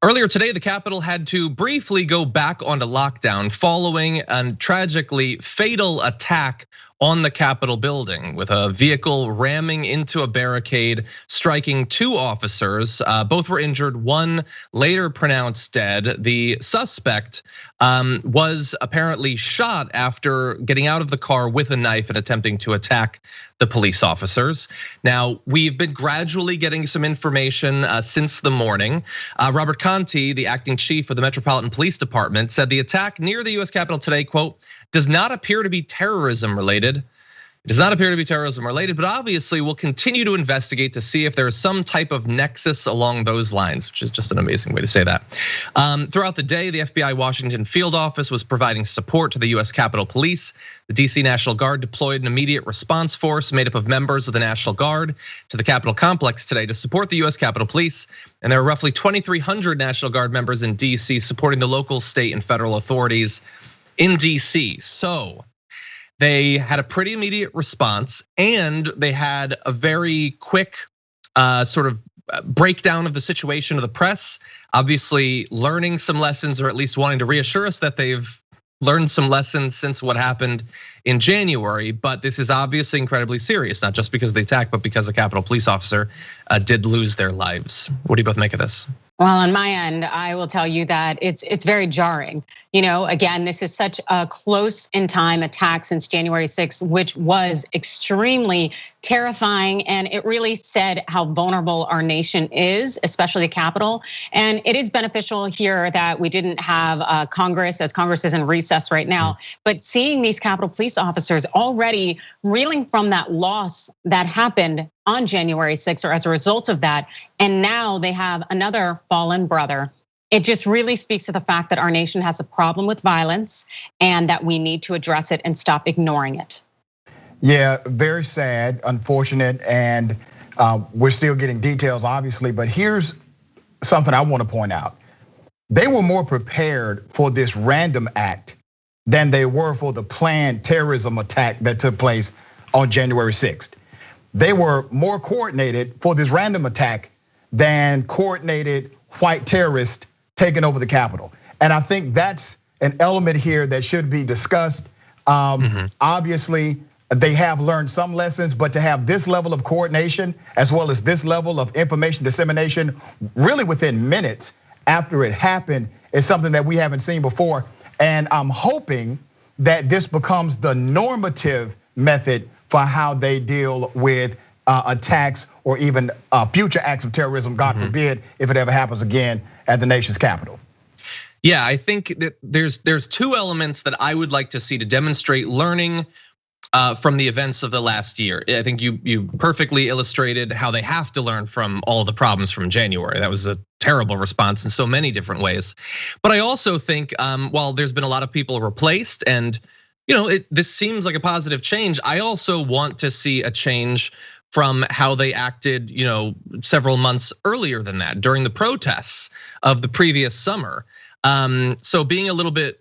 Earlier today, the Capitol had to briefly go back onto lockdown following a tragically fatal attack on the Capitol building with a vehicle ramming into a barricade, striking 2 officers. Both were injured, one later pronounced dead. The suspect was apparently shot after getting out of the car with a knife and attempting to attack the police officers. Now, we've been gradually getting some information since the morning. Robert Conti, the acting chief of the Metropolitan Police Department, said the attack near the US Capitol today, quote, does not appear to be terrorism related. It does not appear to be terrorism related, but obviously we'll continue to investigate to see if there is some type of nexus along those lines, which is just an amazing way to say that. Throughout the day, the FBI Washington field office was providing support to the US Capitol Police. The DC National Guard deployed an immediate response force made up of members of the National Guard to the Capitol complex today to support the US Capitol Police. And there are roughly 2,300 National Guard members in DC supporting the local, state, and federal authorities in DC. So they had a pretty immediate response, and they had a very quick sort of breakdown of the situation of the press, obviously learning some lessons, or at least wanting to reassure us that they've learned some lessons since what happened in January. But this is obviously incredibly serious, not just because of the attack, but because a Capitol police officer did lose their lives. What do you both make of this? Well, on my end, I will tell you that it's very jarring. Again, this is such a close in time attack since January 6th, which was extremely terrifying. And it really said how vulnerable our nation is, especially the Capitol. And it is beneficial here that we didn't have Congress, as Congress is in recess right now. But seeing these Capitol police officers already reeling from that loss that happened on January 6th, or as a result of that, and now they have another fallen brother. It just really speaks to the fact that our nation has a problem with violence and that we need to address it and stop ignoring it. Yeah, very sad, unfortunate, and we're still getting details, obviously, but here's something I want to point out. They were more prepared for this random act than they were for the planned terrorism attack that took place on January 6th. They were more coordinated for this random attack than coordinated white terrorists taking over the Capitol. And I think that's an element here that should be discussed. Obviously, they have learned some lessons, but to have this level of coordination, as well as this level of information dissemination, really within minutes after it happened, is something that we haven't seen before. And I'm hoping that this becomes the normative method for how they deal with attacks or even future acts of terrorism, God forbid, if it ever happens again at the nation's capital. Yeah, I think that there's 2 elements that I would like to see to demonstrate learning from the events of the last year. I think you perfectly illustrated how they have to learn from all the problems from January. That was a terrible response in so many different ways. But I also think while there's been a lot of people replaced and this seems like a positive change, I also want to see a change from how they acted, several months earlier than that during the protests of the previous summer. So being a little bit,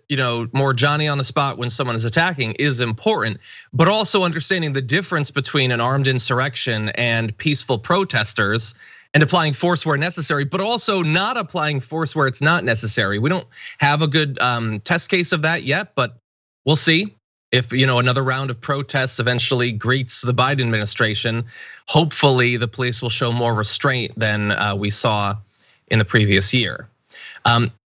more Johnny on the spot when someone is attacking is important, but also understanding the difference between an armed insurrection and peaceful protesters and applying force where necessary, but also not applying force where it's not necessary. We don't have a good test case of that yet, but we'll see. If another round of protests eventually greets the Biden administration, hopefully the police will show more restraint than we saw in the previous year.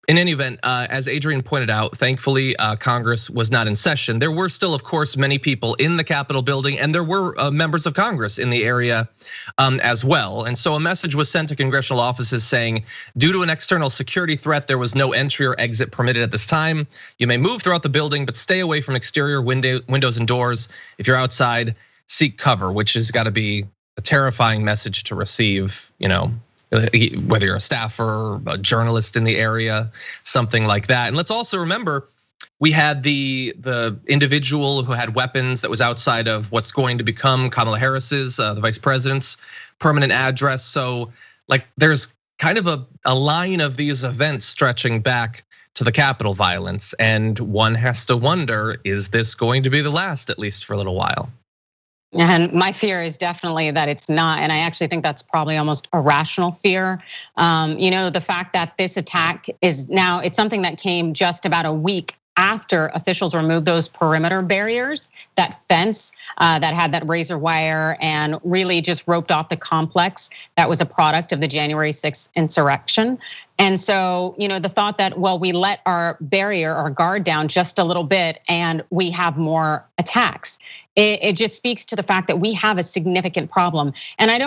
In any event, as Adrienne pointed out, thankfully Congress was not in session. There were still, of course, many people in the Capitol building, and there were members of Congress in the area as well. And so a message was sent to congressional offices saying, due to an external security threat, there was no entry or exit permitted at this time. You may move throughout the building, but stay away from exterior windows and doors. If you're outside, seek cover, which has got to be a terrifying message to receive, whether you're a staffer, a journalist in the area, something like that. And let's also remember, we had the individual who had weapons that was outside of what's going to become Kamala Harris's, the vice president's permanent address. So there's kind of a line of these events stretching back to the Capitol violence. And one has to wonder, is this going to be the last, at least for a little while? And my fear is definitely that it's not. And I actually think that's probably almost a rational fear. The fact that this attack is now, it's something that came just about a week after officials removed those perimeter barriers, that fence that had that razor wire and really just roped off the complex that was a product of the January 6th insurrection. And so, the thought that, well, we let our barrier, our guard down just a little bit and we have more attacks. It just speaks to the fact that we have a significant problem. And I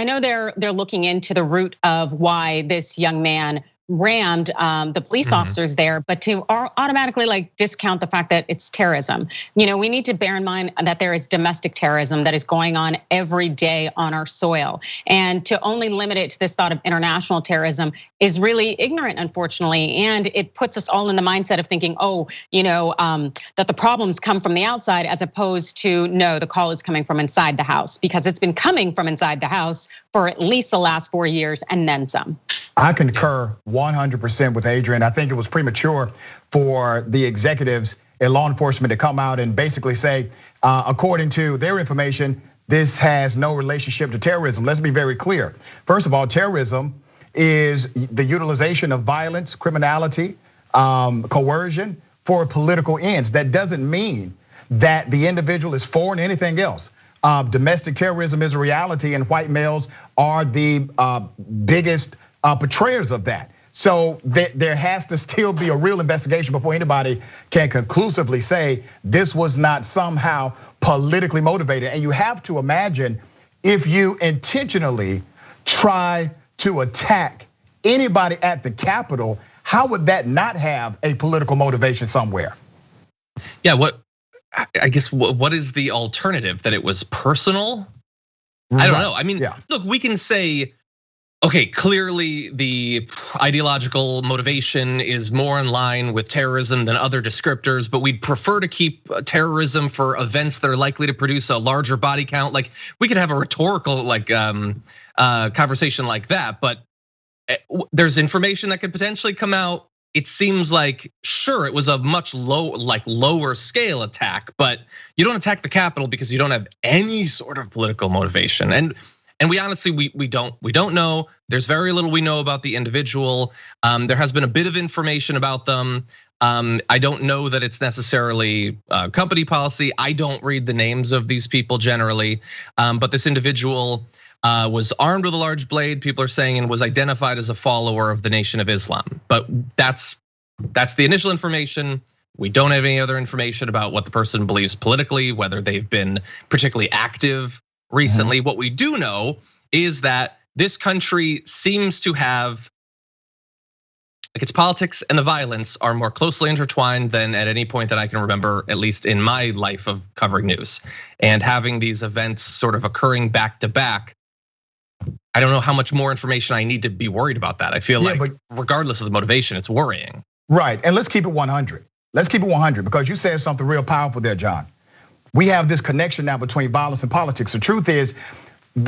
know they're looking into the root of why this young man rammed the police officers there, but to automatically discount the fact that it's terrorism. We need to bear in mind that there is domestic terrorism that is going on every day on our soil. And to only limit it to this thought of international terrorism is really ignorant, unfortunately. And it puts us all in the mindset of thinking, that the problems come from the outside, as opposed to, no, the call is coming from inside the house, because it's been coming from inside the house for at least the last 4 years and then some. I concur 100% with Adrienne. I think it was premature for the executives and law enforcement to come out and basically say, according to their information, this has no relationship to terrorism. Let's be very clear. First of all, terrorism is the utilization of violence, criminality, coercion for political ends. That doesn't mean that the individual is for anything else. Domestic terrorism is a reality, and white males are the biggest portrayers of that. So there has to still be a real investigation before anybody can conclusively say this was not somehow politically motivated. And you have to imagine, if you intentionally try to attack anybody at the Capitol, how would that not have a political motivation somewhere? Yeah, what is the alternative? That it was personal? I don't know. I mean, look, we can say, okay, clearly the ideological motivation is more in line with terrorism than other descriptors, but we'd prefer to keep terrorism for events that are likely to produce a larger body count. Like, we could have a rhetorical conversation like that, but there's information that could potentially come out. It seems like, sure, it was a much lower scale attack, but you don't attack the Capitol because you don't have any sort of political motivation. And we honestly, we don't know. There's very little we know about the individual. There has been a bit of information about them. I don't know that it's necessarily company policy. I don't read the names of these people generally, but this individual was armed with a large blade, people are saying, and was identified as a follower of the Nation of Islam. But that's the initial information. We don't have any other information about what the person believes politically, whether they've been particularly active recently. What we do know is that this country seems to have, its politics and the violence are more closely intertwined than at any point that I can remember, at least in my life of covering news. And having these events sort of occurring back to back, I don't know how much more information I need to be worried about that. I feel like regardless of the motivation, it's worrying. Right, and let's keep it 100. Let's keep it 100, because you said something real powerful there, John. We have this connection now between violence and politics. The truth is,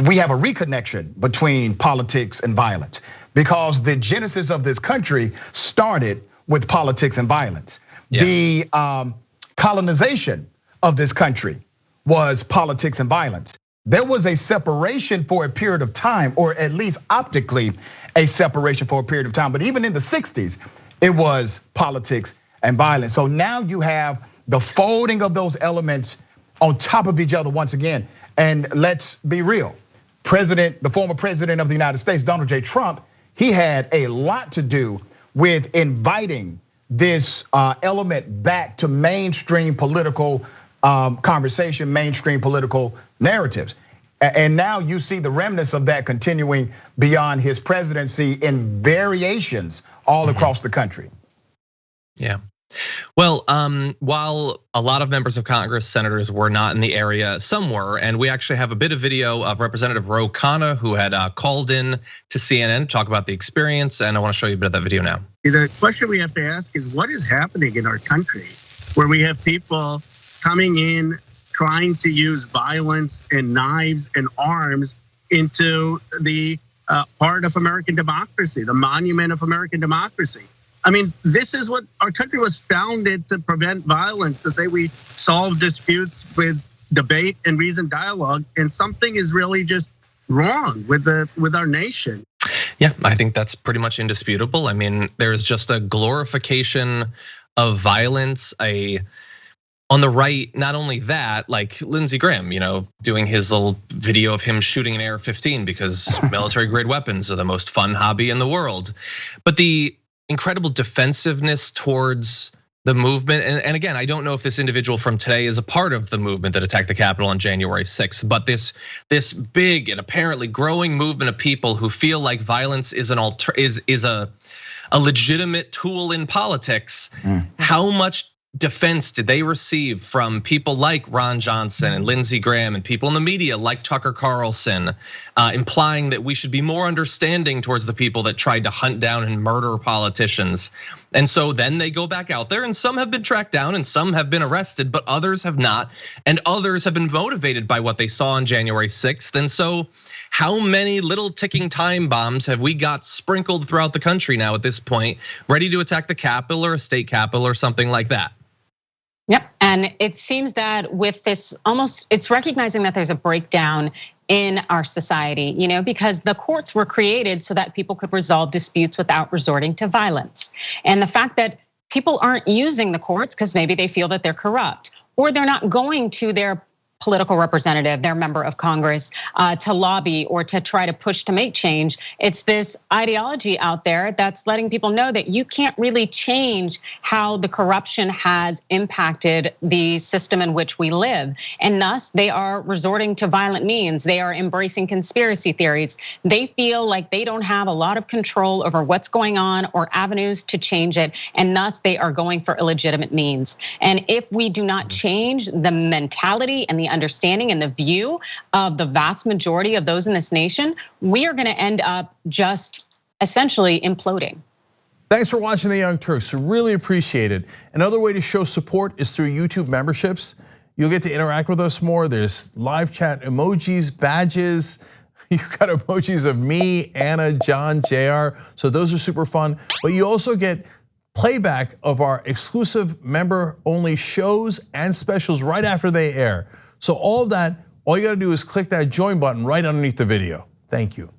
we have a reconnection between politics and violence, because the genesis of this country started with politics and violence. Yeah. The colonization of this country was politics and violence. There was a separation for a period of time, or at least optically a separation for a period of time. But even in the 60s, it was politics and violence. So now you have the folding of those elements on top of each other once again. And let's be real, the former president of the United States, Donald J. Trump, he had a lot to do with inviting this element back to mainstream political conversation, mainstream political narratives. And now you see the remnants of that continuing beyond his presidency in variations all across the country. Yeah. Well, while a lot of members of Congress, senators were not in the area, some were, and we actually have a bit of video of Representative Ro Khanna, who had called in to CNN to talk about the experience, and I want to show you a bit of that video now. The question we have to ask is, what is happening in our country where we have people coming in trying to use violence and knives and arms into the heart of American democracy, the monument of American democracy? I mean, this is what our country was founded to prevent violence, to say we solve disputes with debate and reasoned dialogue, and something is really just wrong with our nation. Yeah, I think that's pretty much indisputable. I mean, there's just a glorification of violence, on the right, not only that, like Lindsey Graham, doing his little video of him shooting an AR-15 because military grade weapons are the most fun hobby in the world. But the incredible defensiveness towards the movement, and again, I don't know if this individual from today is a part of the movement that attacked the Capitol on January 6th, but this big and apparently growing movement of people who feel like violence is a legitimate tool in politics. How much defense did they receive from people like Ron Johnson and Lindsey Graham and people in the media like Tucker Carlson, implying that we should be more understanding towards the people that tried to hunt down and murder politicians? And so then they go back out there, and some have been tracked down and some have been arrested, but others have not, and others have been motivated by what they saw on January 6th. And so how many little ticking time bombs have we got sprinkled throughout the country now at this point, ready to attack the Capitol or a state capitol or something like that? Yep, and it seems that with this it's recognizing that there's a breakdown in our society, because the courts were created so that people could resolve disputes without resorting to violence. And the fact that people aren't using the courts because maybe they feel that they're corrupt, or they're not going to their political representative, their member of Congress, to lobby or to try to push to make change. It's this ideology out there that's letting people know that you can't really change how the corruption has impacted the system in which we live. And thus they are resorting to violent means. They are embracing conspiracy theories. They feel like they don't have a lot of control over what's going on or avenues to change it. And thus they are going for illegitimate means. And if we do not change the mentality and the understanding and the view of the vast majority of those in this nation, we are gonna end up just essentially imploding. Thanks for watching the Young Turks, really appreciate it. Another way to show support is through YouTube memberships. You'll get to interact with us more. There's live chat emojis, badges. You've got emojis of me, Anna, John, JR. So those are super fun. But you also get playback of our exclusive member-only shows and specials right after they air. So all of that, all you gotta do is click that join button right underneath the video. Thank you.